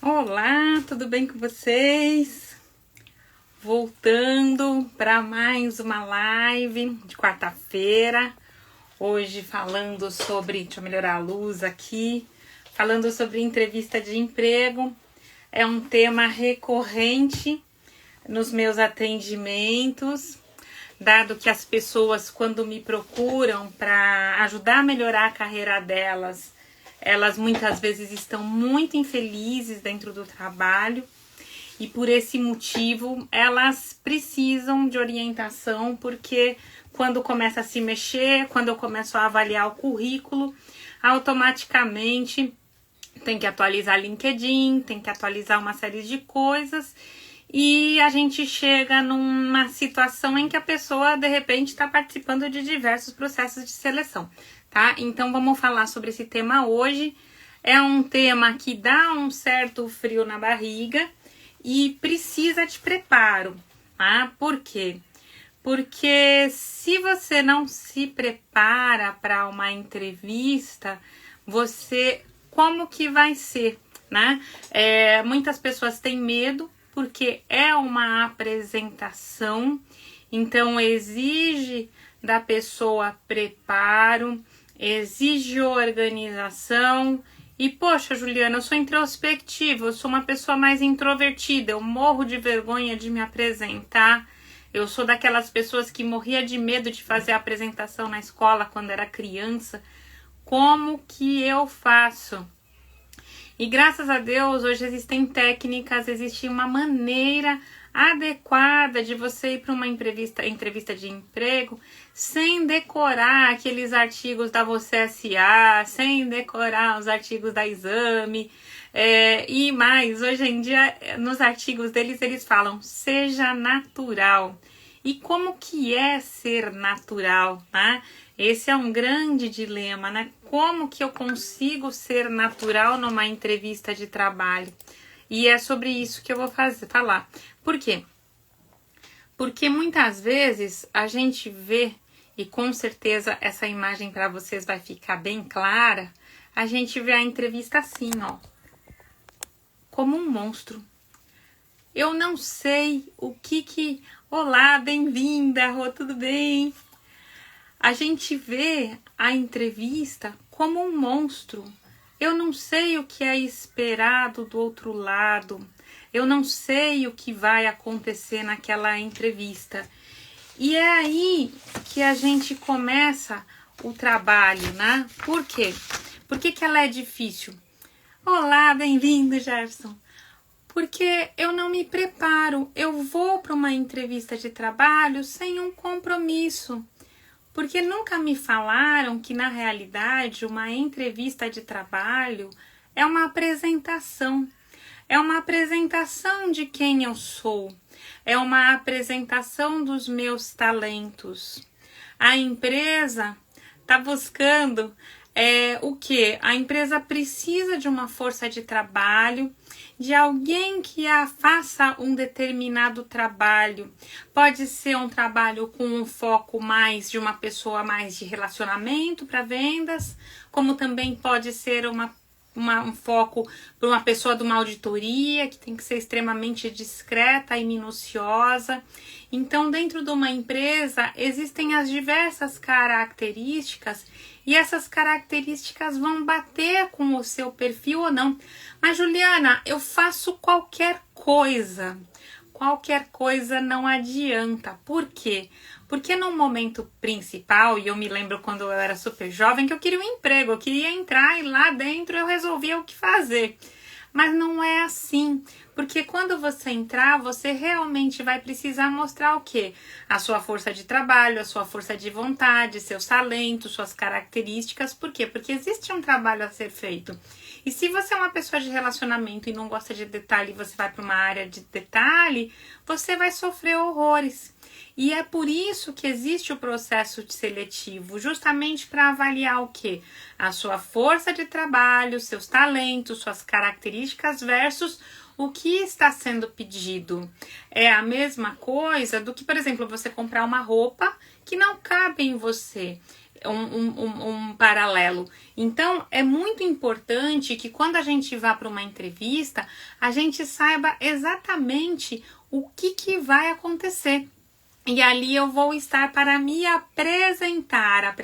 Olá, tudo bem com vocês? Voltando para mais uma live de quarta-feira. Hoje falando sobre, deixa eu melhorar a luz aqui, falando sobre entrevista de emprego. É um tema recorrente nos meus atendimentos, dado que as pessoas, quando me procuram para ajudar a melhorar a carreira delas, elas muitas vezes estão muito infelizes dentro do trabalho e por esse motivo elas precisam de orientação, porque quando começa a se mexer, quando eu começo a avaliar o currículo, automaticamente tem que atualizar LinkedIn, tem que atualizar uma série de coisas e a gente chega numa situação em que a pessoa de repente está participando de diversos processos de seleção. Tá? Então vamos falar sobre esse tema hoje. É um tema que dá um certo frio na barriga e precisa de preparo, tá? Por quê? Porque se você não se prepara para uma entrevista, como que vai ser, né? Muitas pessoas têm medo porque é uma apresentação, então exige da pessoa preparo, exige organização. E poxa, Juliana, eu sou introspectiva, eu sou uma pessoa mais introvertida, eu morro de vergonha de me apresentar. Eu sou daquelas pessoas que morria de medo de fazer a apresentação na escola quando era criança. Como que eu faço? E graças a Deus, hoje existem técnicas, existe uma maneira adequada de você ir para uma entrevista de emprego sem decorar aqueles artigos da Você S.A., sem decorar os artigos da Exame. E mais, hoje em dia, nos artigos deles, eles falam, seja natural. E como que é ser natural, né? Esse é um grande dilema, né? Como que eu consigo ser natural numa entrevista de trabalho? E é sobre isso que eu vou falar. Por quê? Porque muitas vezes a gente vê, e com certeza essa imagem para vocês vai ficar bem clara, a gente vê a entrevista assim, ó, como um monstro. Eu não sei o que... Olá, bem-vinda, Rô, tudo bem? A gente vê a entrevista como um monstro. Eu não sei o que é esperado do outro lado. Eu não sei o que vai acontecer naquela entrevista. E é aí que a gente começa o trabalho, né? Por quê? Por que ela é difícil? Olá, bem-vindo, Gerson. Porque eu não me preparo. Eu vou para uma entrevista de trabalho sem um compromisso. Porque nunca me falaram que, na realidade, uma entrevista de trabalho é uma apresentação. É uma apresentação de quem eu sou. É uma apresentação dos meus talentos. A empresa está buscando o quê? A empresa precisa de uma força de trabalho, de alguém que faça um determinado trabalho. Pode ser um trabalho com um foco mais de uma pessoa mais de relacionamento para vendas, como também pode ser um foco para uma pessoa de uma auditoria, que tem que ser extremamente discreta e minuciosa. Então, dentro de uma empresa, existem as diversas características e essas características vão bater com o seu perfil ou não. Mas, Juliana, eu faço qualquer coisa. Qualquer coisa não adianta. Por quê? Porque no momento principal, e eu me lembro quando eu era super jovem, que eu queria um emprego, eu queria entrar e lá dentro eu resolvia o que fazer. Mas não é assim, porque quando você entrar, você realmente vai precisar mostrar o quê? A sua força de trabalho, a sua força de vontade, seus talentos, suas características. Por quê? Porque existe um trabalho a ser feito. E se você é uma pessoa de relacionamento e não gosta de detalhe e você vai para uma área de detalhe, você vai sofrer horrores. E é por isso que existe o processo seletivo, justamente para avaliar o quê? A sua força de trabalho, seus talentos, suas características versus o que está sendo pedido. É a mesma coisa do que, por exemplo, você comprar uma roupa que não cabe em você. um paralelo. Então, é muito importante que quando a gente vá para uma entrevista, a gente saiba exatamente o que vai acontecer. E ali eu vou estar para me apresentar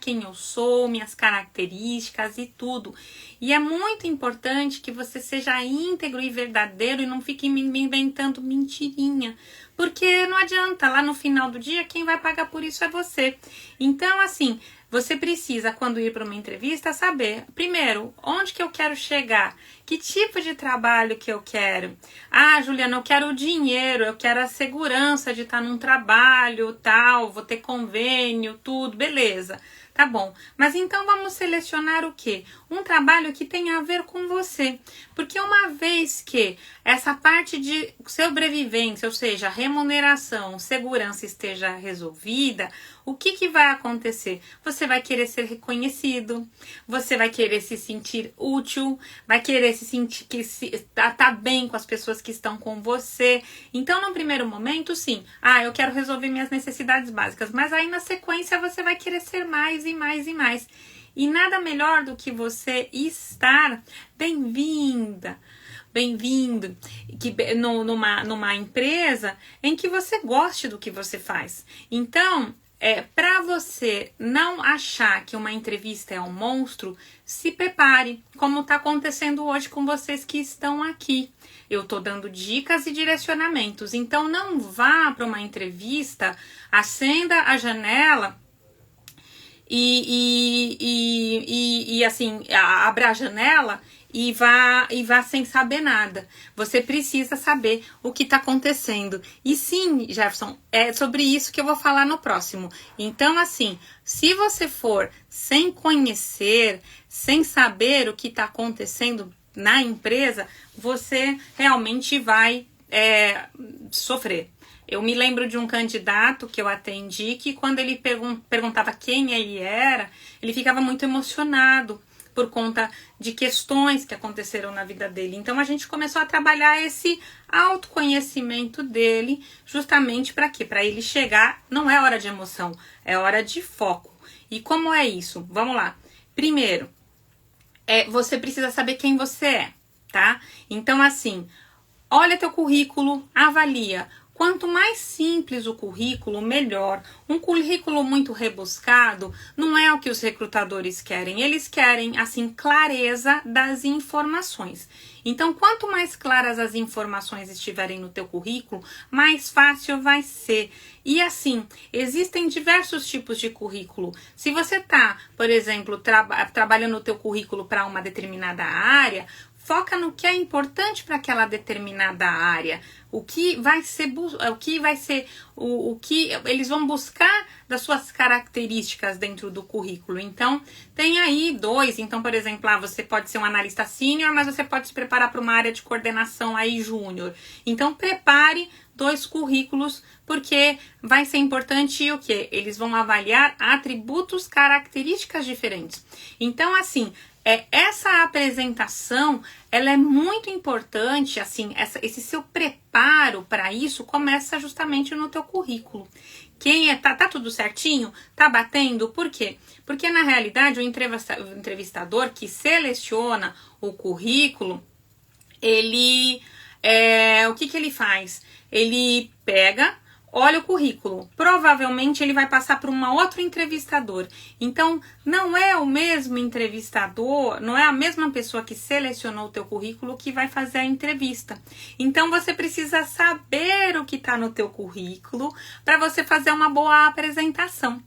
quem eu sou, minhas características e tudo. E é muito importante que você seja íntegro e verdadeiro e não fique me inventando mentirinha. Porque não adianta, lá no final do dia, quem vai pagar por isso é você. Então, assim, você precisa, quando ir para uma entrevista, saber, primeiro, onde que eu quero chegar, que tipo de trabalho que eu quero. Ah, Juliana, eu quero o dinheiro, eu quero a segurança de estar num trabalho, tal, vou ter convênio, tudo, beleza. Tá bom, mas então vamos selecionar o quê? Um trabalho que tenha a ver com você. Porque uma vez que essa parte de sobrevivência, ou seja, remuneração, segurança esteja resolvida, o que vai acontecer? Você vai querer ser reconhecido, você vai querer se sentir útil, vai querer se sentir que tá bem com as pessoas que estão com você. Então, no primeiro momento, sim, eu quero resolver minhas necessidades básicas, mas aí na sequência você vai querer ser mais e mais e mais. E nada melhor do que você estar bem-vindo numa empresa em que você goste do que você faz. Então, para você não achar que uma entrevista é um monstro, se prepare, como está acontecendo hoje com vocês que estão aqui. Eu estou dando dicas e direcionamentos, então não vá para uma entrevista, acenda a janela e assim, abra a janela e vá sem saber nada. Você precisa saber o que está acontecendo. E sim, Jefferson, é sobre isso que eu vou falar no próximo. Então, assim, se você for sem conhecer, sem saber o que está acontecendo na empresa, você realmente vai sofrer. Eu me lembro de um candidato que eu atendi que quando ele perguntava quem ele era, ele ficava muito emocionado por conta de questões que aconteceram na vida dele. Então a gente começou a trabalhar esse autoconhecimento dele, justamente para quê? Para ele chegar, não é hora de emoção, é hora de foco. E como é isso? Vamos lá. Primeiro, você precisa saber quem você é, tá? Então assim, olha teu currículo, avalia. Quanto mais simples o currículo, melhor. Um currículo muito rebuscado não é o que os recrutadores querem. Eles querem, assim, clareza das informações. Então, quanto mais claras as informações estiverem no teu currículo, mais fácil vai ser. E assim, existem diversos tipos de currículo. Se você está, por exemplo, trabalhando o teu currículo para uma determinada área, foca no que é importante para aquela determinada área. O que eles vão buscar das suas características dentro do currículo. Então, tem aí 2. Então, por exemplo, você pode ser um analista sênior, mas você pode se preparar para uma área de coordenação aí júnior. Então, prepare 2 currículos, porque vai ser importante o quê? Eles vão avaliar atributos, características diferentes. Então, assim, essa apresentação, ela é muito importante, assim, esse seu preparo para isso começa justamente no teu currículo. Tá tudo certinho? Tá batendo? Por quê? Porque na realidade o entrevistador que seleciona o currículo, o que ele faz? Ele pega, olha o currículo, provavelmente ele vai passar para um outro entrevistador. Então, não é o mesmo entrevistador, não é a mesma pessoa que selecionou o teu currículo que vai fazer a entrevista. Então, você precisa saber o que está no teu currículo para você fazer uma boa apresentação.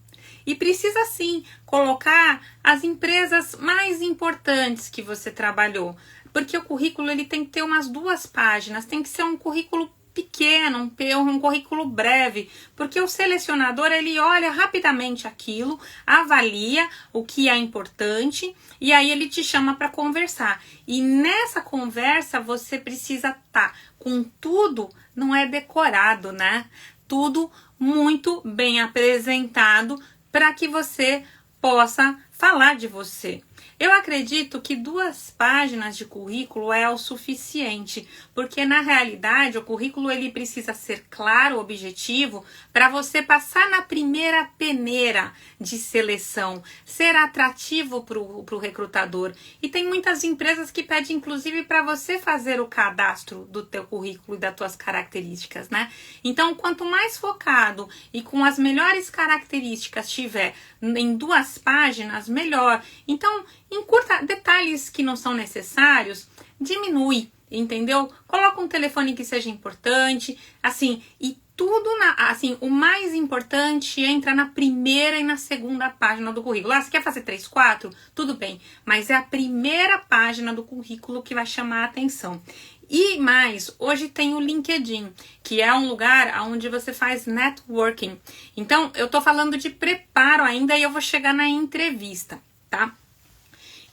E precisa, sim, colocar as empresas mais importantes que você trabalhou. Porque o currículo ele tem que ter umas 2 páginas, tem que ser um currículo pequeno, um currículo breve, porque o selecionador ele olha rapidamente aquilo, avalia o que é importante e aí ele te chama para conversar. E nessa conversa você precisa estar com tudo, não é decorado, né? Tudo muito bem apresentado para que você possa falar de você. Eu acredito que 2 páginas de currículo é o suficiente, porque na realidade o currículo ele precisa ser claro, objetivo, para você passar na primeira peneira de seleção, ser atrativo para o recrutador. E tem muitas empresas que pedem inclusive para você fazer o cadastro do teu currículo e das tuas características, né? Então, quanto mais focado e com as melhores características tiver em 2 páginas, melhor. Então, encurta detalhes que não são necessários, diminui, entendeu? Coloca um telefone que seja importante, assim, e tudo, assim, o mais importante entra na primeira e na segunda página do currículo. Você quer fazer 3, 4? Tudo bem, mas é a primeira página do currículo que vai chamar a atenção. E mais, hoje tem o LinkedIn, que é um lugar onde você faz networking. Então, eu tô falando de preparo ainda e eu vou chegar na entrevista, tá?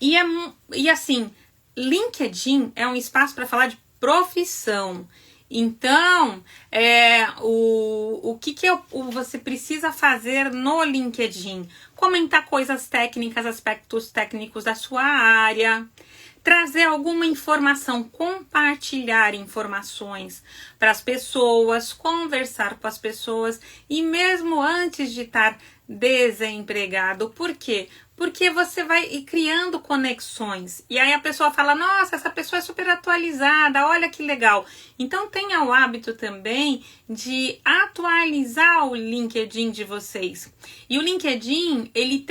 E assim, LinkedIn é um espaço para falar de profissão. Então, o que você precisa fazer no LinkedIn? Comentar coisas técnicas, aspectos técnicos da sua área, trazer alguma informação, compartilhar informações para as pessoas, conversar com as pessoas e mesmo antes de estar desempregado. Por quê? Porque você vai criando conexões e aí a pessoa fala, nossa, essa pessoa é super atualizada, olha que legal. Então tenha o hábito também de atualizar o LinkedIn de vocês. E o LinkedIn, ele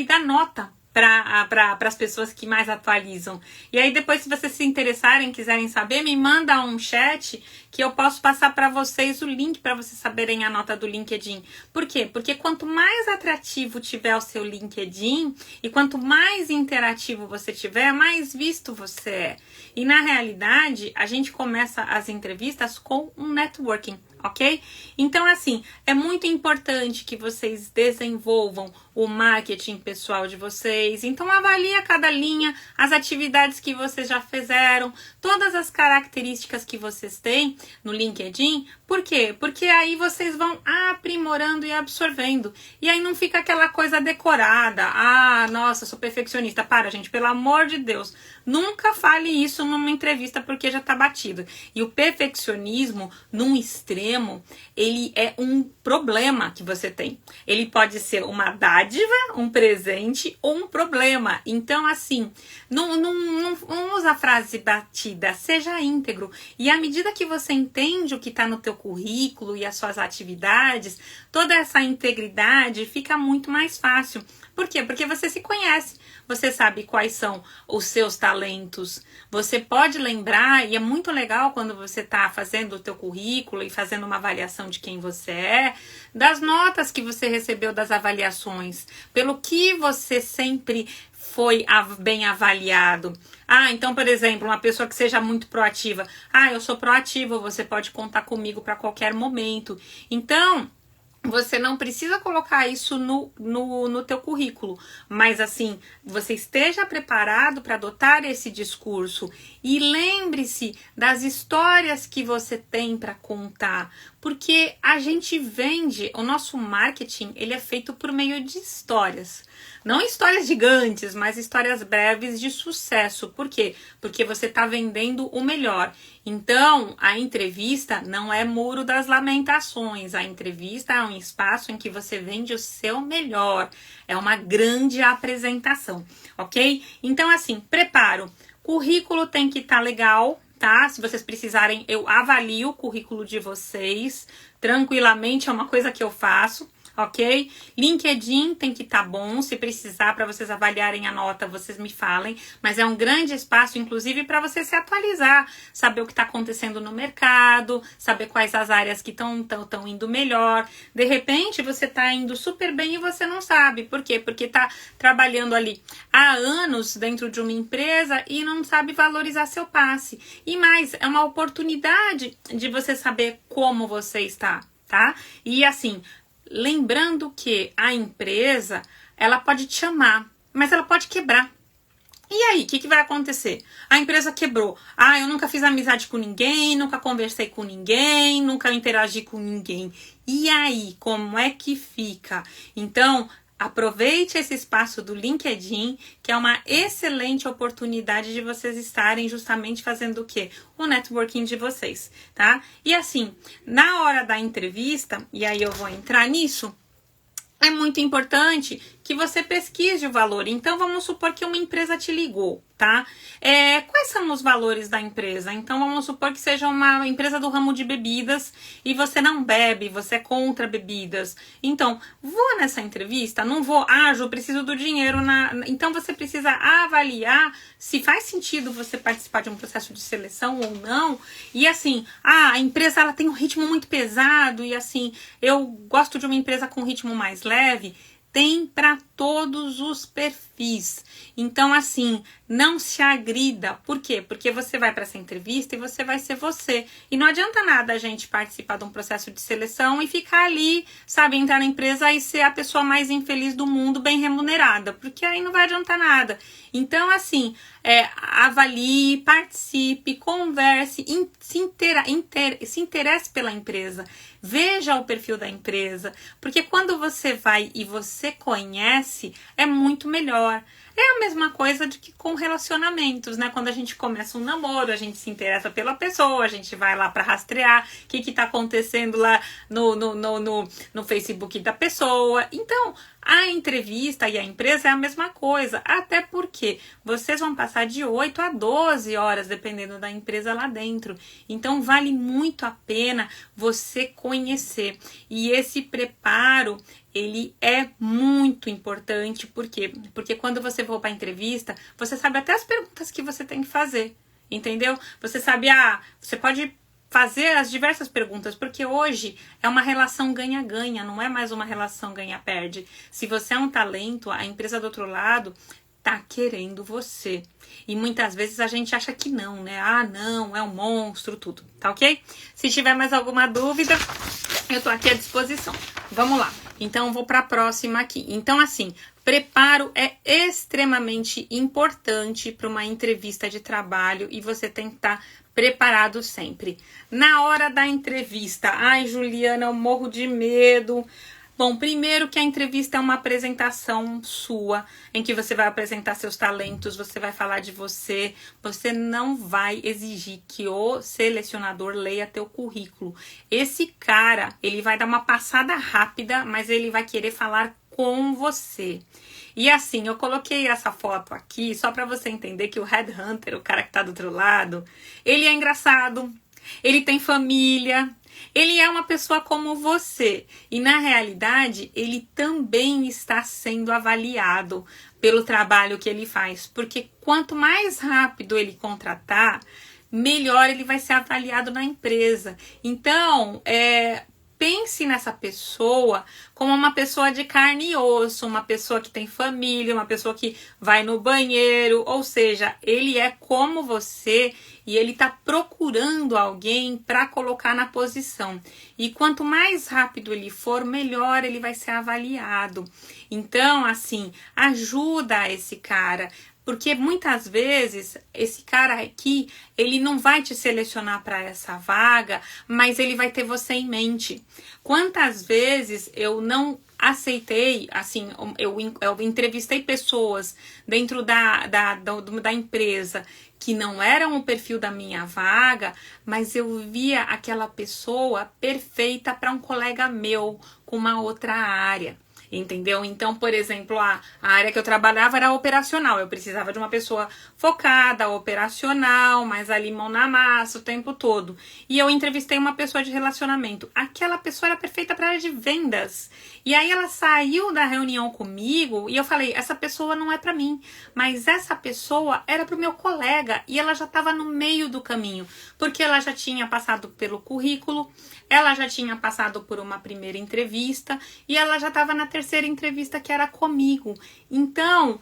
dá nota para as pessoas que mais atualizam. E aí depois, se vocês se interessarem, quiserem saber, me manda um chat que eu posso passar para vocês o link para vocês saberem a nota do LinkedIn. Por quê? Porque quanto mais atrativo tiver o seu LinkedIn e quanto mais interativo você tiver, mais visto você é. E na realidade, a gente começa as entrevistas com um networking, ok? Então, assim, é muito importante que vocês desenvolvam o marketing pessoal de vocês. Então, avalie cada linha, as atividades que vocês já fizeram, todas as características que vocês têm no LinkedIn. Por quê? Porque aí vocês vão aprimorando e absorvendo. E aí não fica aquela coisa decorada. Ah, nossa, sou perfeccionista. Para, gente, pelo amor de Deus. Nunca fale isso numa entrevista porque já tá batido. E o perfeccionismo, num extremo, ele é um problema que você tem. Ele pode ser uma dádiva, um presente ou um problema. Então, assim, não usa a frase batida, seja íntegro. E à medida que você entende o que está no teu currículo e as suas atividades, toda essa integridade fica muito mais fácil. Por quê? Porque você se conhece, você sabe quais são os seus talentos, você pode lembrar, e é muito legal quando você está fazendo o teu currículo e fazendo uma avaliação de quem você é, das notas que você recebeu das avaliações, pelo que você sempre foi bem avaliado. Ah, então, por exemplo, uma pessoa que seja muito proativa. Ah, eu sou proativo, você pode contar comigo para qualquer momento. Então, você não precisa colocar isso no teu currículo, mas assim, você esteja preparado para adotar esse discurso e lembre-se das histórias que você tem para contar, porque a gente vende, o nosso marketing, ele é feito por meio de histórias. Não histórias gigantes, mas histórias breves de sucesso. Por quê? Porque você está vendendo o melhor. Então, a entrevista não é muro das lamentações. A entrevista é um espaço em que você vende o seu melhor. É uma grande apresentação, ok? Então, assim, preparo. Currículo tem que estar legal, tá? Se vocês precisarem, eu avalio o currículo de vocês tranquilamente. É uma coisa que eu faço. Ok? LinkedIn tem que estar bom, se precisar para vocês avaliarem a nota, vocês me falem, mas é um grande espaço, inclusive, para você se atualizar, saber o que está acontecendo no mercado, saber quais as áreas que estão indo melhor. De repente, você está indo super bem e você não sabe. Por quê? Porque está trabalhando ali há anos dentro de uma empresa e não sabe valorizar seu passe. E mais, é uma oportunidade de você saber como você está, tá? E assim, lembrando que a empresa, ela pode te chamar, mas ela pode quebrar. E aí, o que vai acontecer? A empresa quebrou. Ah, eu nunca fiz amizade com ninguém, nunca conversei com ninguém, nunca interagi com ninguém. E aí, como é que fica? Então, aproveite esse espaço do LinkedIn, que é uma excelente oportunidade de vocês estarem justamente fazendo o quê? O networking de vocês, tá? E assim, na hora da entrevista, e aí eu vou entrar nisso, é muito importante que você pesquise o valor. Então, vamos supor que uma empresa te ligou, tá? Quais são os valores da empresa? Então, vamos supor que seja uma empresa do ramo de bebidas e você não bebe, você é contra bebidas. Então, vou nessa entrevista? Não vou. Eu preciso do dinheiro. Então, você precisa avaliar se faz sentido você participar de um processo de seleção ou não. E assim, a empresa ela tem um ritmo muito pesado e assim, eu gosto de uma empresa com um ritmo mais leve. Tem para todos os perfis. Então, assim, não se agrida. Por quê? Porque você vai para essa entrevista e você vai ser você. E não adianta nada a gente participar de um processo de seleção e ficar ali, sabe, entrar na empresa e ser a pessoa mais infeliz do mundo, bem remunerada. Porque aí não vai adiantar nada. Então, assim, avalie, participe, converse, se interesse pela empresa. Veja o perfil da empresa, porque quando você vai e você conhece, é muito melhor. É a mesma coisa de que com relacionamentos, né? Quando a gente começa um namoro, a gente se interessa pela pessoa, a gente vai lá para rastrear o que tá acontecendo lá no Facebook da pessoa. Então, a entrevista e a empresa é a mesma coisa, até porque vocês vão passar de 8 a 12 horas, dependendo da empresa lá dentro. Então, vale muito a pena você conhecer. E esse preparo, ele é muito importante, por quê? Porque quando você for para a entrevista, você sabe até as perguntas que você tem que fazer, entendeu? Você sabe, você pode fazer as diversas perguntas, porque hoje é uma relação ganha-ganha, não é mais uma relação ganha-perde. Se você é um talento, a empresa do outro lado tá querendo você. E muitas vezes a gente acha que não, né? Não, é um monstro, tudo, tá ok? Se tiver mais alguma dúvida, eu tô aqui à disposição. Vamos lá. Então, vou para a próxima aqui. Então, assim, preparo é extremamente importante para uma entrevista de trabalho e você tem que estar preparado sempre. Na hora da entrevista, Juliana, eu morro de medo. Bom, primeiro que a entrevista é uma apresentação sua, em que você vai apresentar seus talentos, você vai falar de você, você não vai exigir que o selecionador leia teu currículo. Esse cara, ele vai dar uma passada rápida, mas ele vai querer falar com você. E assim, eu coloquei essa foto aqui só para você entender que o headhunter, o cara que tá do outro lado, ele é engraçado, ele tem família, ele é uma pessoa como você. E na realidade, ele também está sendo avaliado pelo trabalho que ele faz. Porque quanto mais rápido ele contratar, melhor ele vai ser avaliado na empresa. Então, pense nessa pessoa como uma pessoa de carne e osso, uma pessoa que tem família, uma pessoa que vai no banheiro, ou seja, ele é como você e ele está procurando alguém para colocar na posição. E quanto mais rápido ele for, melhor ele vai ser avaliado. Então, assim, ajuda esse cara. Porque muitas vezes esse cara aqui, ele não vai te selecionar para essa vaga, mas ele vai ter você em mente. Quantas vezes eu não aceitei, assim, eu entrevistei pessoas dentro da empresa que não eram o perfil da minha vaga, mas eu via aquela pessoa perfeita para um colega meu com uma outra área. Entendeu? Então, por exemplo, a área que eu trabalhava era operacional. Eu precisava de uma pessoa focada, operacional, mas ali mão na massa o tempo todo. E eu entrevistei uma pessoa de relacionamento. Aquela pessoa era perfeita para a área de vendas. E aí ela saiu da reunião comigo e eu falei, essa pessoa não é para mim, mas essa pessoa era para o meu colega e ela já estava no meio do caminho, porque ela já tinha passado pelo currículo, ela já tinha passado por uma primeira entrevista e ela já estava na terceira entrevista que era comigo. Então,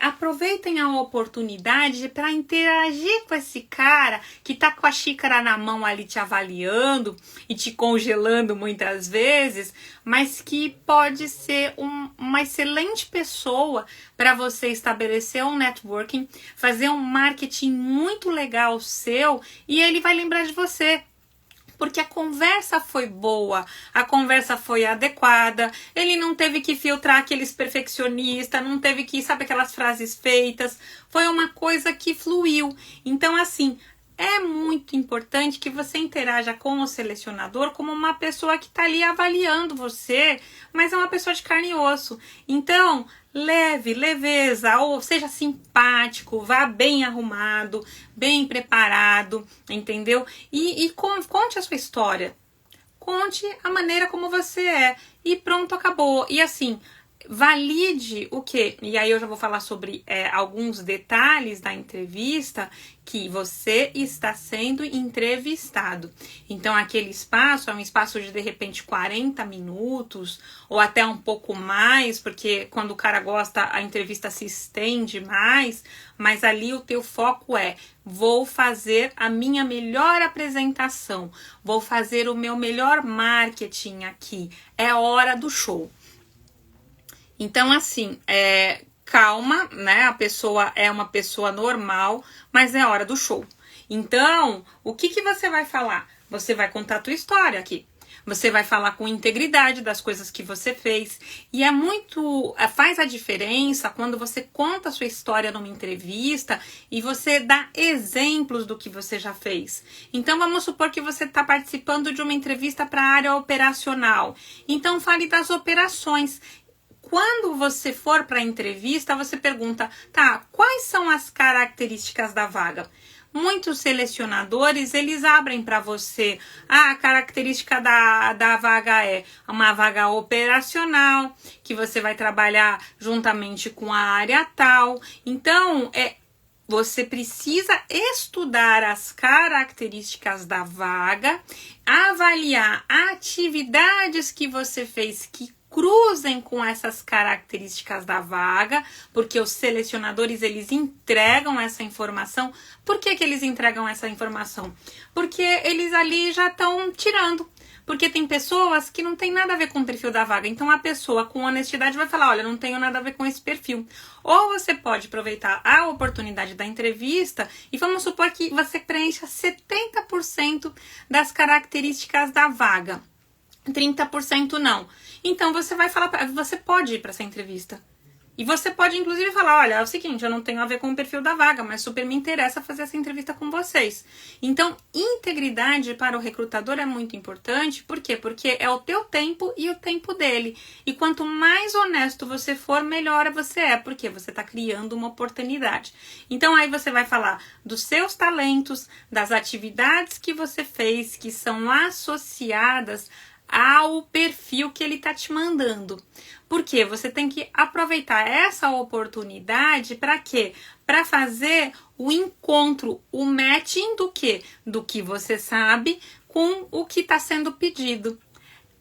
aproveitem a oportunidade para interagir com esse cara que tá com a xícara na mão ali te avaliando e te congelando muitas vezes, mas que pode ser uma excelente pessoa para você estabelecer um networking, fazer um marketing muito legal seu e ele vai lembrar de você. porque a conversa foi boa, a conversa foi adequada, ele não teve que filtrar aqueles perfeccionistas, não teve que, sabe, aquelas frases feitas, foi uma coisa que fluiu. Então, assim, é muito importante que você interaja com o selecionador como uma pessoa que está ali avaliando você, mas é uma pessoa de carne e osso. Então, leveza, ou seja simpático, vá bem arrumado, bem preparado, entendeu? E conte a sua história. Conte a maneira como você é. E pronto, acabou. E assim, valide o quê? E aí eu já vou falar sobre alguns detalhes da entrevista, que você está sendo entrevistado. Então aquele espaço é um espaço de repente 40 minutos ou até um pouco mais, porque quando o cara gosta a entrevista se estende mais, mas ali o teu foco é: vou fazer a minha melhor apresentação, vou fazer o meu melhor marketing aqui, é hora do show. Então, assim, calma, né? A pessoa é uma pessoa normal, mas é hora do show. Então, o que você vai falar? Você vai contar a tua história aqui. Você vai falar com integridade das coisas que você fez. E faz a diferença quando você conta a sua história numa entrevista e você dá exemplos do que você já fez. Então, vamos supor que você está participando de uma entrevista para a área operacional. Então, fale das operações. Quando você for para a entrevista, você pergunta, tá, quais são as características da vaga? Muitos selecionadores, eles abrem para você, a característica da vaga é uma vaga operacional, que você vai trabalhar juntamente com a área tal. Então, você precisa estudar as características da vaga, avaliar atividades que você fez que cruzem com essas características da vaga, porque os selecionadores, eles entregam essa informação. Por que eles entregam essa informação? Porque eles ali já estão tirando. Porque tem pessoas que não tem nada a ver com o perfil da vaga. Então a pessoa com honestidade vai falar, olha, não tenho nada a ver com esse perfil. Ou você pode aproveitar a oportunidade da entrevista e vamos supor que você preencha 70% das características da vaga. 30% não. Então você vai falar, você pode ir para essa entrevista. E você pode inclusive falar, olha, é o seguinte, eu não tenho a ver com o perfil da vaga, mas super me interessa fazer essa entrevista com vocês. Então, integridade para o recrutador é muito importante. Por quê? Porque é o teu tempo e o tempo dele. E quanto mais honesto você for, melhor você é, porque você está criando uma oportunidade. Então, aí você vai falar dos seus talentos, das atividades que você fez, que são associadas ao perfil que ele está te mandando. Porque você tem que aproveitar essa oportunidade para quê? Para fazer o encontro, o matching do quê? Do que você sabe com o que está sendo pedido.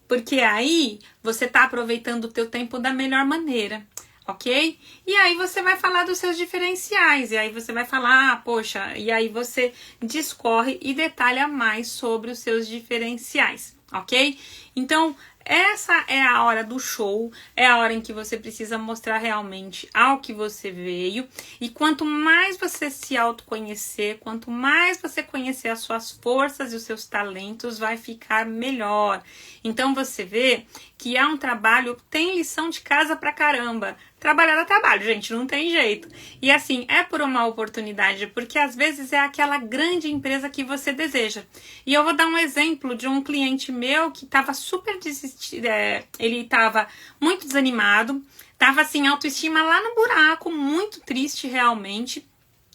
Porque aí você está aproveitando o teu tempo da melhor maneira. Ok? E aí você vai falar dos seus diferenciais, e aí você vai falar, poxa, e aí você discorre e detalha mais sobre os seus diferenciais, ok? Então, essa é a hora do show, é a hora em que você precisa mostrar realmente ao que você veio, e quanto mais você se autoconhecer, quanto mais você conhecer as suas forças e os seus talentos, vai ficar melhor. Então você vê que é um trabalho, tem lição de casa pra caramba. Trabalhar dá trabalho, gente, não tem jeito. E assim, é por uma oportunidade, porque às vezes é aquela grande empresa que você deseja. E eu vou dar um exemplo de um cliente meu que estava super desistido, ele estava muito desanimado, estava assim, autoestima lá no buraco, muito triste realmente,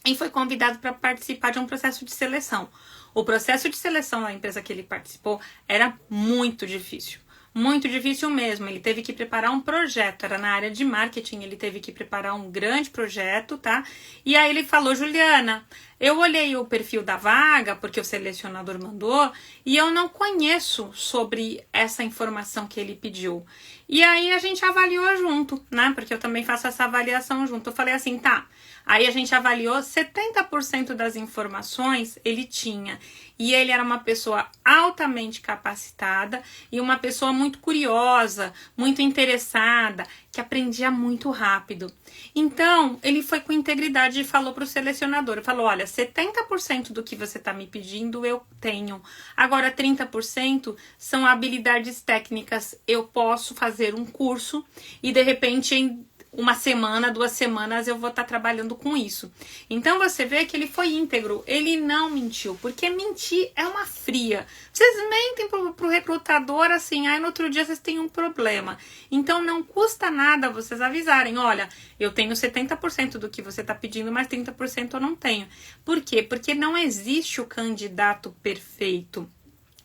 e foi convidado para participar de um processo de seleção. O processo de seleção da empresa que ele participou era muito difícil. Muito difícil mesmo, ele teve que preparar um projeto, era na área de marketing, ele teve que preparar um grande projeto, tá? E aí ele falou, Juliana, eu olhei o perfil da vaga, porque o selecionador mandou, e eu não conheço sobre essa informação que ele pediu. E aí a gente avaliou junto, né? Porque eu também faço essa avaliação junto. Eu falei assim, tá, aí a gente avaliou 70% das informações ele tinha. E ele era uma pessoa altamente capacitada e uma pessoa muito curiosa, muito interessada, que aprendia muito rápido. Então, ele foi com integridade e falou para o selecionador, falou, olha, 70% do que você está me pedindo eu tenho. Agora 30% são habilidades técnicas. Eu posso fazer um curso e de repente em uma semana, 2 semanas eu vou estar trabalhando com isso. Então você vê que ele foi íntegro, ele não mentiu, porque mentir é uma fria. Vocês mentem pro recrutador assim, aí no outro dia vocês têm um problema. Então não custa nada vocês avisarem, olha, eu tenho 70% do que você está pedindo, mas 30% eu não tenho. Por quê? Porque não existe o candidato perfeito.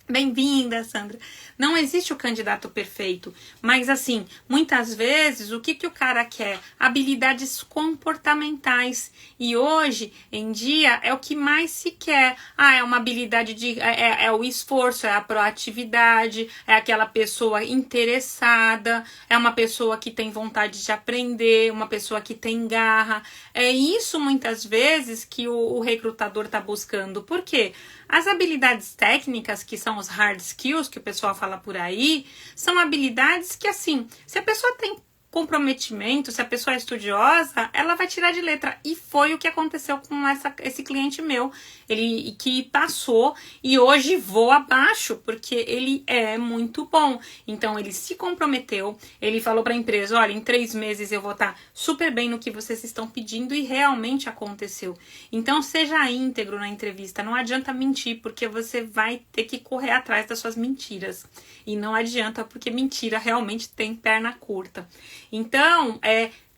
Bem-vinda, Sandra. Não existe o candidato perfeito, mas assim, muitas vezes, o que o cara quer? Habilidades comportamentais. E hoje em dia é o que mais se quer. É uma habilidade é o esforço, é a proatividade, é aquela pessoa interessada, é uma pessoa que tem vontade de aprender, uma pessoa que tem garra. É isso muitas vezes que o recrutador está buscando. Por quê? As habilidades técnicas, que são os hard skills, que o pessoal fala por aí, são habilidades que, assim, se a pessoa tem comprometimento, se a pessoa é estudiosa, ela vai tirar de letra. E foi o que aconteceu com esse cliente meu. Ele que passou e hoje voa abaixo, porque ele é muito bom. Então, ele se comprometeu, ele falou para a empresa, olha, em 3 meses eu vou estar super bem no que vocês estão pedindo e realmente aconteceu. Então, seja íntegro na entrevista, não adianta mentir, porque você vai ter que correr atrás das suas mentiras. E não adianta, porque mentira realmente tem perna curta. Então,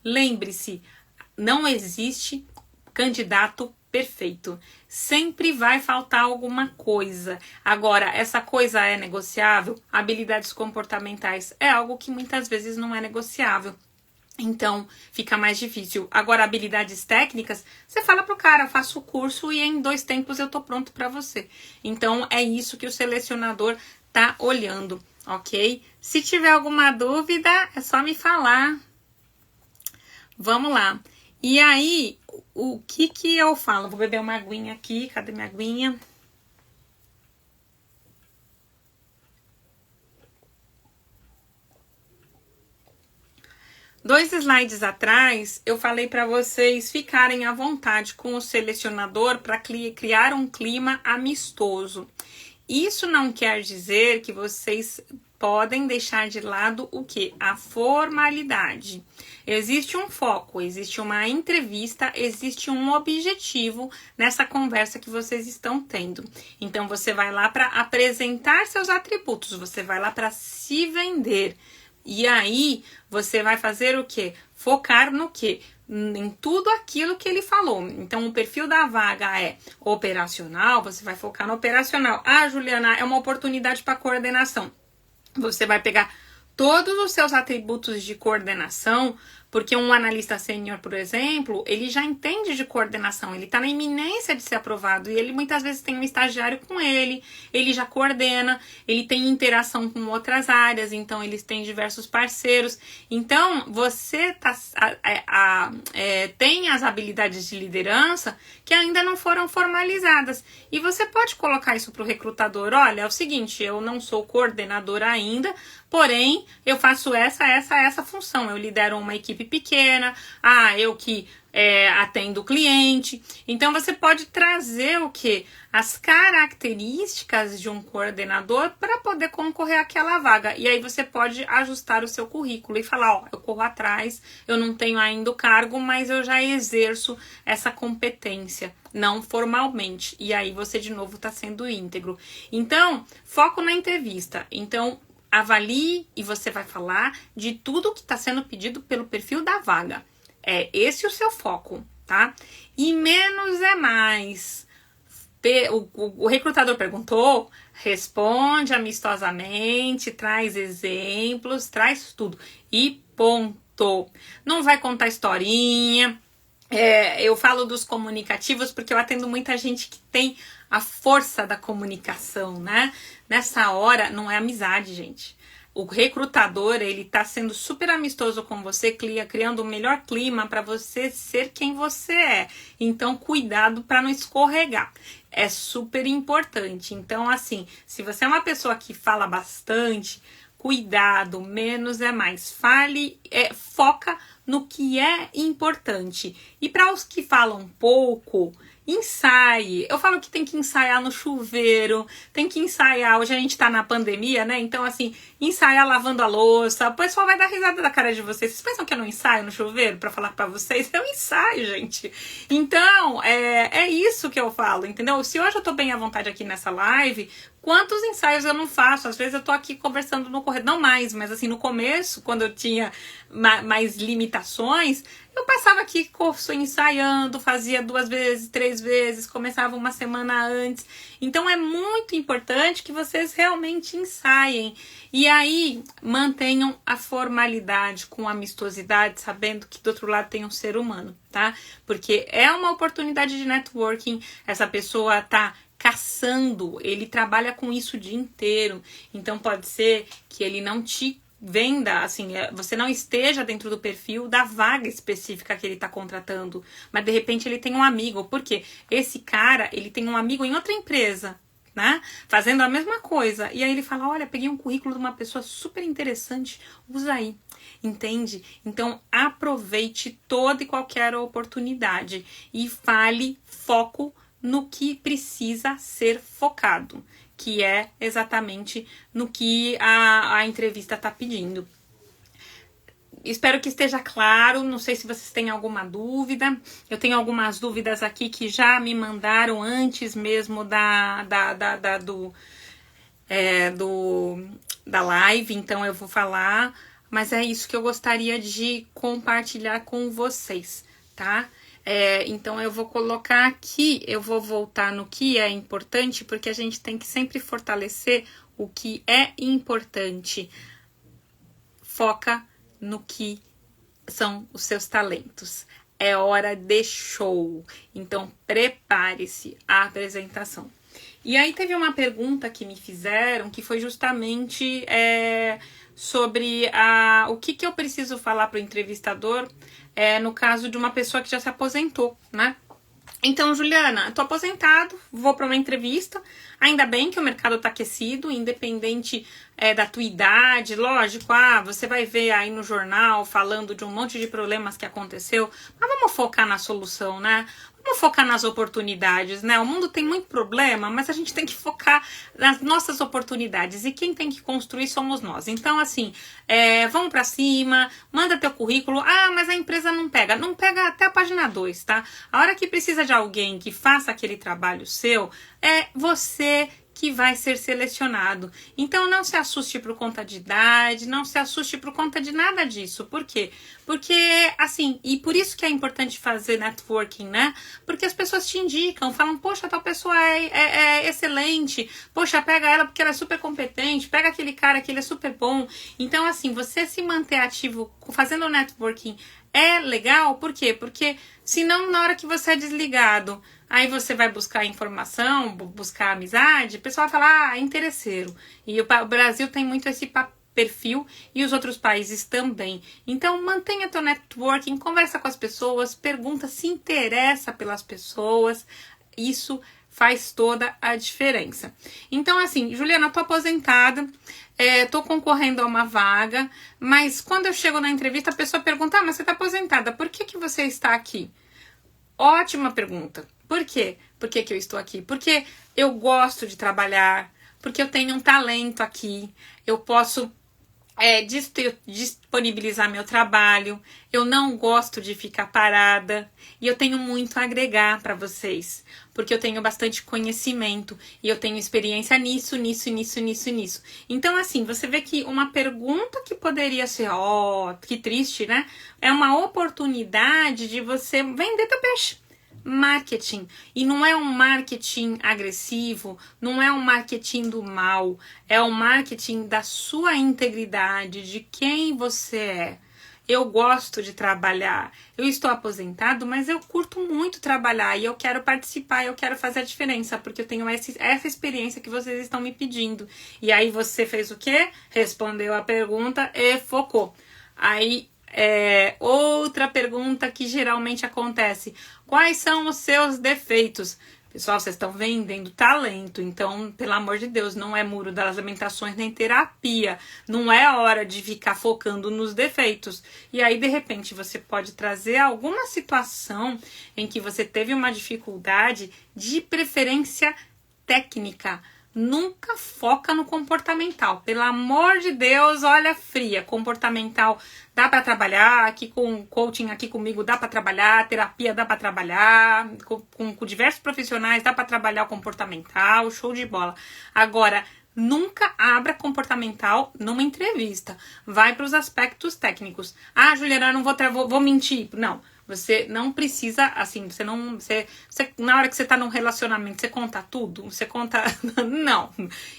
lembre-se, não existe candidato perfeito. Sempre vai faltar alguma coisa. Agora, essa coisa é negociável? Habilidades comportamentais é algo que muitas vezes não é negociável. Então, fica mais difícil. Agora, habilidades técnicas, você fala pro cara, faço o curso e em 2 tempos eu tô pronto para você. Então, é isso que o selecionador tá olhando, ok? Se tiver alguma dúvida, é só me falar. Vamos lá. E aí, o que eu falo? Vou beber uma aguinha aqui. Cadê minha aguinha? Dois slides atrás, eu falei para vocês ficarem à vontade com o selecionador para criar um clima amistoso. Isso não quer dizer que vocês podem deixar de lado o que? A formalidade. Existe um foco, existe uma entrevista, existe um objetivo nessa conversa que vocês estão tendo. Então, você vai lá para apresentar seus atributos, você vai lá para se vender. E aí, você vai fazer o quê? Focar no quê? Em tudo aquilo que ele falou. Então, o perfil da vaga é operacional, você vai focar no operacional. Juliana, é uma oportunidade para coordenação. Você vai pegar todos os seus atributos de coordenação, porque um analista sênior, por exemplo, ele já entende de coordenação, ele está na iminência de ser aprovado e ele muitas vezes tem um estagiário com ele já coordena, ele tem interação com outras áreas, então eles têm diversos parceiros. Então, você tem as habilidades de liderança que ainda não foram formalizadas. E você pode colocar isso para o recrutador, olha, é o seguinte, eu não sou coordenador ainda, porém, eu faço essa função. Eu lidero uma equipe pequena, eu que atendo o cliente. Então, você pode trazer o quê? As características de um coordenador para poder concorrer àquela vaga. E aí, você pode ajustar o seu currículo e falar, eu corro atrás, eu não tenho ainda o cargo, mas eu já exerço essa competência, não formalmente. E aí, você, de novo, está sendo íntegro. Então, foco na entrevista. Então, avalie e você vai falar de tudo que está sendo pedido pelo perfil da vaga. É esse o seu foco, tá? E menos é mais. O recrutador perguntou, responde amistosamente, traz exemplos, traz tudo. E ponto. Não vai contar historinha. Eu falo dos comunicativos porque eu atendo muita gente que tem a força da comunicação, né? Nessa hora, não é amizade, gente. O recrutador, ele tá sendo super amistoso com você, criando o melhor clima para você ser quem você é. Então, cuidado para não escorregar. É super importante. Então, assim, se você é uma pessoa que fala bastante, cuidado, menos é mais. Foca no que é importante. E para os que falam pouco, ensaie. Eu falo que tem que ensaiar no chuveiro, tem que ensaiar, hoje a gente tá na pandemia, né? Então, assim, ensaiar lavando a louça, o pessoal vai dar risada da cara de vocês. Vocês pensam que eu não ensaio no chuveiro pra falar pra vocês? Eu ensaio, gente. Então, é isso que eu falo, entendeu? Se hoje eu tô bem à vontade aqui nessa live, quantos ensaios eu não faço? Às vezes eu tô aqui conversando no corredor, não mais, mas assim, no começo, quando eu tinha mais limitações, eu passava aqui ensaiando, fazia 2 vezes, 3 vezes, começava uma semana antes. Então é muito importante que vocês realmente ensaiem. E aí mantenham a formalidade com amistosidade, sabendo que do outro lado tem um ser humano, tá? Porque é uma oportunidade de networking, essa pessoa tá caçando, ele trabalha com isso o dia inteiro. Então pode ser que ele não te venda, assim, você não esteja dentro do perfil da vaga específica que ele está contratando, mas de repente ele tem um amigo, porque esse cara, ele tem um amigo em outra empresa, né, fazendo a mesma coisa, e aí ele fala, olha, peguei um currículo de uma pessoa super interessante, usa aí, entende? Então aproveite toda e qualquer oportunidade e fale, foco no que precisa ser focado, que é exatamente no que a entrevista está pedindo. Espero que esteja claro, não sei se vocês têm alguma dúvida. Eu tenho algumas dúvidas aqui que já me mandaram antes mesmo da live, então eu vou falar, mas é isso que eu gostaria de compartilhar com vocês, tá? Então eu vou colocar aqui, eu vou voltar no que é importante, porque a gente tem que sempre fortalecer o que é importante. Foca no que são os seus talentos. É hora de show. Então prepare-se à apresentação. E aí teve uma pergunta que me fizeram, que foi justamente sobre o que eu preciso falar para o entrevistador no caso de uma pessoa que já se aposentou, né? Então, Juliana, tô aposentado, vou para uma entrevista, ainda bem que o mercado tá aquecido, independente da tua idade, lógico, você vai ver aí no jornal falando de um monte de problemas que aconteceu, mas vamos focar na solução, né? Vamos focar nas oportunidades, né? O mundo tem muito problema, mas a gente tem que focar nas nossas oportunidades. E quem tem que construir somos nós. Então, assim, vamos pra cima, manda teu currículo. Mas a empresa não pega. Não pega até a página 2, tá? A hora que precisa de alguém que faça aquele trabalho seu, é você que vai ser selecionado. Então não se assuste por conta de idade, não se assuste por conta de nada disso. Por quê? Porque, assim, e por isso que é importante fazer networking, né? Porque as pessoas te indicam, falam, poxa, tal pessoa é excelente, poxa, pega ela porque ela é super competente, pega aquele cara que ele é super bom. Então, assim, você se manter ativo fazendo networking é legal, por quê? Porque senão na hora que você é desligado, aí você vai buscar informação, buscar amizade, o pessoal vai falar, é interesseiro. E o Brasil tem muito esse perfil e os outros países também. Então mantenha teu networking, conversa com as pessoas, pergunta, se interessa pelas pessoas, isso faz toda a diferença. Então assim, Juliana, tô aposentada, tô concorrendo a uma vaga, mas quando eu chego na entrevista a pessoa pergunta, mas você tá aposentada, por que você está aqui? Ótima pergunta. Por quê? Por que eu estou aqui? Porque eu gosto de trabalhar, porque eu tenho um talento aqui, eu posso disponibilizar meu trabalho, eu não gosto de ficar parada e eu tenho muito a agregar para vocês, porque eu tenho bastante conhecimento e eu tenho experiência nisso. Então, assim, você vê que uma pergunta que poderia ser, que triste, né? É uma oportunidade de você vender teu peixe. Marketing, e não é um marketing agressivo, não é um marketing do mal, é um marketing da sua integridade, de quem você é. Eu gosto de trabalhar, eu estou aposentado, mas eu curto muito trabalhar e eu quero participar, eu quero fazer a diferença, porque eu tenho essa experiência que vocês estão me pedindo. E aí você fez o quê? Respondeu a pergunta e focou. Aí outra pergunta que geralmente acontece: quais são os seus defeitos? Pessoal, vocês estão vendendo talento, então, pelo amor de Deus, não é muro das lamentações nem terapia. Não é hora de ficar focando nos defeitos. E aí, de repente, você pode trazer alguma situação em que você teve uma dificuldade, de preferência técnica. Nunca foca no comportamental. Pelo amor de Deus, olha fria. Comportamental dá para trabalhar, aqui com coaching aqui comigo dá para trabalhar, terapia dá para trabalhar, com diversos profissionais dá para trabalhar o comportamental, show de bola. Agora, nunca abra comportamental numa entrevista. Vai para os aspectos técnicos. Ah, Juliana, eu não vou mentir. Não. Você não precisa, assim, você na hora que você tá num relacionamento, você conta tudo? Você conta... Não.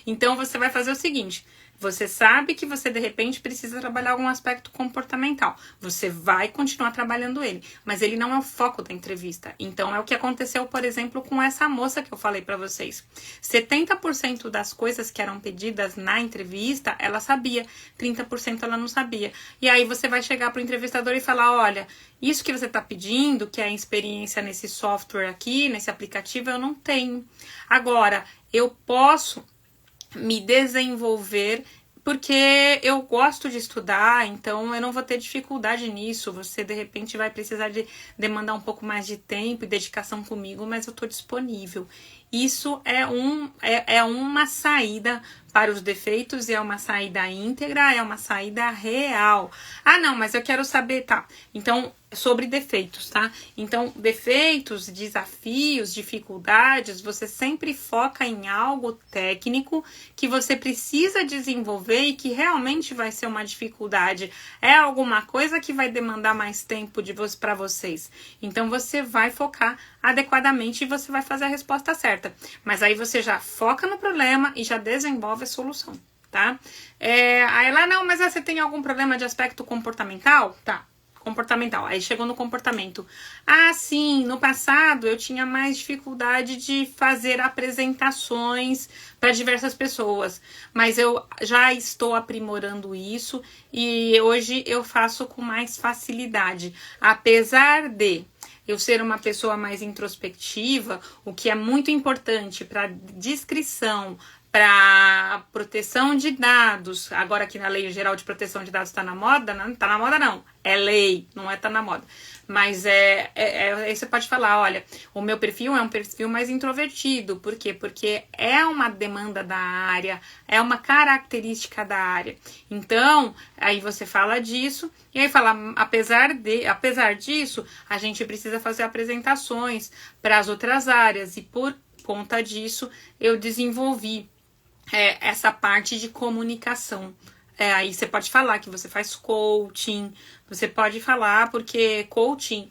Então, você vai fazer o seguinte, você sabe que você, de repente, precisa trabalhar algum aspecto comportamental. Você vai continuar trabalhando ele, mas ele não é o foco da entrevista. Então, é o que aconteceu, por exemplo, com essa moça que eu falei pra vocês. 70% das coisas que eram pedidas na entrevista, ela sabia. 30% ela não sabia. E aí, você vai chegar pro entrevistador e falar, olha, isso que você tá pedindo, que é a experiência nesse software aqui, nesse aplicativo, eu não tenho. Agora, eu posso me desenvolver porque eu gosto de estudar, então eu não vou ter dificuldade nisso. Você de repente vai precisar de demandar um pouco mais de tempo e dedicação comigo, mas eu tô disponível. Isso é uma saída para os defeitos, é uma saída íntegra, é uma saída real. Ah, não, mas eu quero saber, tá? Então, sobre defeitos, tá? Então, defeitos, desafios, dificuldades, você sempre foca em algo técnico que você precisa desenvolver e que realmente vai ser uma dificuldade. É alguma coisa que vai demandar mais tempo para vocês. Então, você vai focar adequadamente e você vai fazer a resposta certa. Mas aí você já foca no problema e já desenvolve a solução, tá? Aí lá, não, mas você tem algum problema de aspecto comportamental? Tá. Comportamental. Aí chegou no comportamento. Ah, sim, no passado eu tinha mais dificuldade de fazer apresentações para diversas pessoas, mas eu já estou aprimorando isso e hoje eu faço com mais facilidade. Apesar de eu ser uma pessoa mais introspectiva, o que é muito importante para descrição, para proteção de dados, agora aqui na Lei Geral de Proteção de Dados tá na moda, não tá na moda não, é lei, não é tá na moda, mas aí você pode falar, olha, o meu perfil é um perfil mais introvertido, por quê? Porque é uma demanda da área, é uma característica da área, então, aí você fala disso, e aí fala, apesar disso, a gente precisa fazer apresentações para as outras áreas, e por conta disso, eu desenvolvi essa parte de comunicação. Aí você pode falar que você faz coaching, você pode falar porque coaching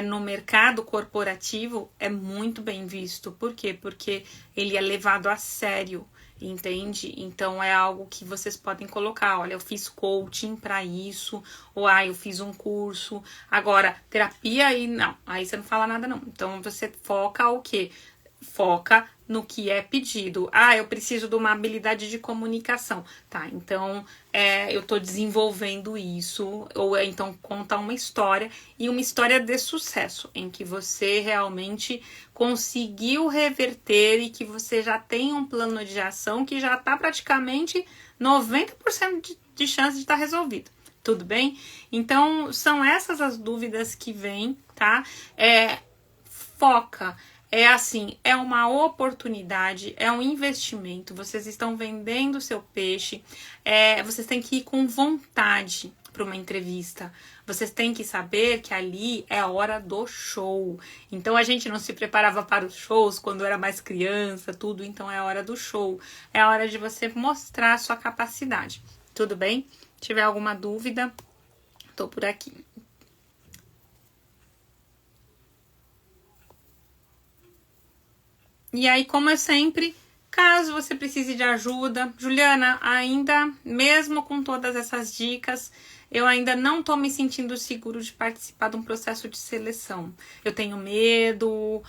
no mercado corporativo é muito bem visto. Por quê? Porque ele é levado a sério, entende? Então é algo que vocês podem colocar, olha, eu fiz coaching para isso, ou eu fiz um curso. Agora, terapia aí não, aí você não fala nada não. Então você foca o quê? Foca no que é pedido. Ah, eu preciso de uma habilidade de comunicação. Tá, então eu tô desenvolvendo isso. Ou então conta uma história, e uma história de sucesso, em que você realmente conseguiu reverter e que você já tem um plano de ação que já tá praticamente 90% de chance de estar resolvido. Tudo bem? Então, são essas as dúvidas que vêm, tá? Foca. É uma oportunidade, é um investimento, vocês estão vendendo o seu peixe, vocês têm que ir com vontade para uma entrevista, vocês têm que saber que ali é a hora do show. Então a gente não se preparava para os shows quando era mais criança, tudo, então é a hora do show, é a hora de você mostrar a sua capacidade, tudo bem? Se tiver alguma dúvida, tô por aqui. E aí, como eu sempre, caso você precise de ajuda, Juliana, ainda mesmo com todas essas dicas, eu ainda não tô me sentindo seguro de participar de um processo de seleção. Eu tenho medo,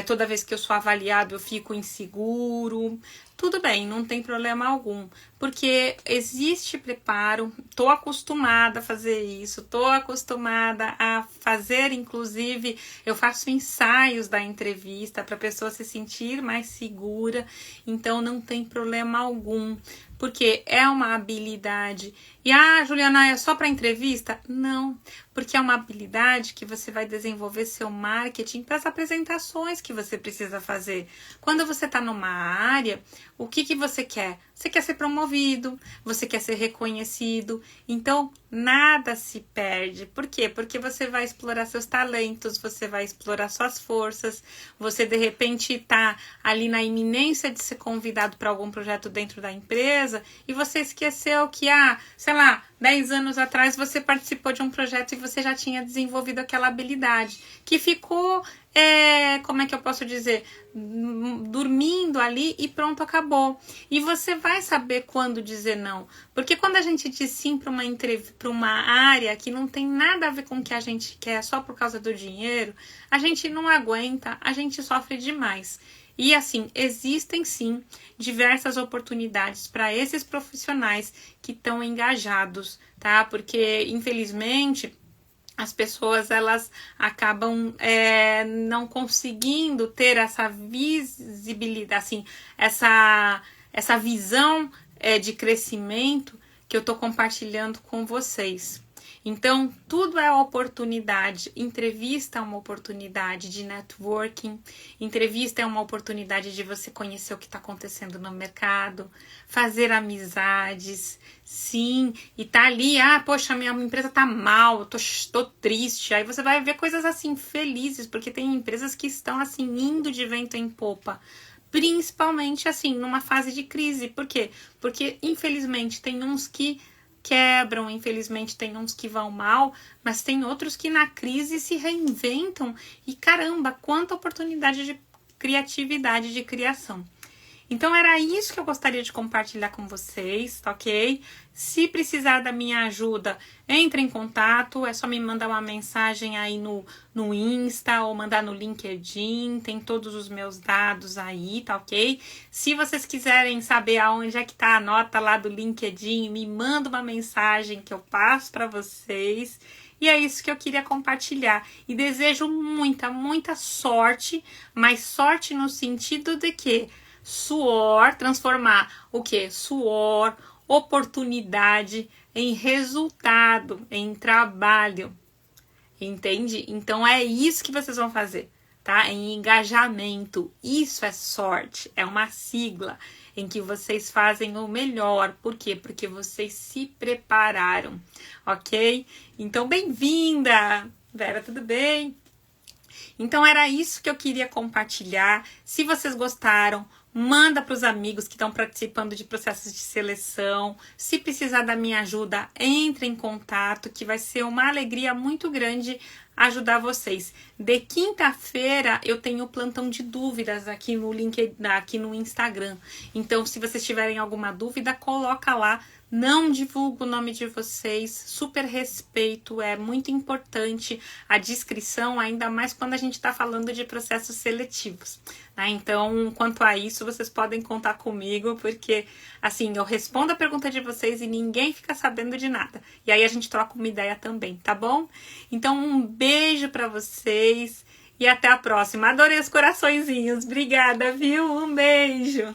toda vez que eu sou avaliado eu fico inseguro. Tudo bem, não tem problema algum, porque existe preparo, tô acostumada a fazer isso, tô acostumada a fazer, inclusive, eu faço ensaios da entrevista para a pessoa se sentir mais segura, então não tem problema algum, porque é uma habilidade. E Juliana, é só para entrevista? Não, porque é uma habilidade que você vai desenvolver seu marketing para as apresentações que você precisa fazer. Quando você está numa área, o que você quer? Você quer ser promovido, você quer ser reconhecido, então nada se perde. Por quê? Porque você vai explorar seus talentos, você vai explorar suas forças, você de repente está ali na iminência de ser convidado para algum projeto dentro da empresa e você esqueceu que, sei lá, 10 anos atrás você participou de um projeto e você já tinha desenvolvido aquela habilidade, que ficou, como é que eu posso dizer, dormindo ali e pronto, acabou. E você vai saber quando dizer não, porque quando a gente diz sim para uma área que não tem nada a ver com o que a gente quer só por causa do dinheiro, a gente não aguenta, a gente sofre demais. E assim, existem sim diversas oportunidades para esses profissionais que estão engajados, tá? Porque infelizmente as pessoas elas acabam não conseguindo ter essa visibilidade, assim, essa visão de crescimento que eu estou compartilhando com vocês. Então, tudo é oportunidade. Entrevista é uma oportunidade de networking. Entrevista é uma oportunidade de você conhecer o que está acontecendo no mercado, fazer amizades, sim, e tá ali, poxa, minha empresa tá mal, tô triste. Aí você vai ver coisas assim, felizes, porque tem empresas que estão assim, indo de vento em popa. Principalmente assim, numa fase de crise. Por quê? Porque, infelizmente, tem uns que quebram, infelizmente tem uns que vão mal, mas tem outros que na crise se reinventam e caramba, quanta oportunidade de criatividade, de criação. Então era isso que eu gostaria de compartilhar com vocês, ok? Se precisar da minha ajuda, entre em contato, é só me mandar uma mensagem aí no Insta ou mandar no LinkedIn, tem todos os meus dados aí, tá ok? Se vocês quiserem saber aonde é que tá a nota lá do LinkedIn, me manda uma mensagem que eu passo para vocês. E é isso que eu queria compartilhar. E desejo muita, muita sorte, mas sorte no sentido de que suor, transformar o quê? Suor, oportunidade em resultado, em trabalho, entende? Então é isso que vocês vão fazer, tá? Em engajamento, isso é sorte, é uma sigla em que vocês fazem o melhor. Por quê? Porque vocês se prepararam, ok? Então, bem-vinda! Vera, tudo bem? Então era isso que eu queria compartilhar. Se vocês gostaram, manda para os amigos que estão participando de processos de seleção. Se precisar da minha ajuda, entre em contato, que vai ser uma alegria muito grande ajudar vocês. De quinta-feira eu tenho plantão de dúvidas aqui no LinkedIn, aqui no Instagram. Então, se vocês tiverem alguma dúvida, coloca lá. Não divulgo o nome de vocês, super respeito, é muito importante a discrição, ainda mais quando a gente está falando de processos seletivos, né? Então, quanto a isso, vocês podem contar comigo, porque, assim, eu respondo a pergunta de vocês e ninguém fica sabendo de nada. E aí a gente troca uma ideia também, tá bom? Então, um beijo para vocês e até a próxima. Adorei os coraçõezinhos, obrigada, viu? Um beijo!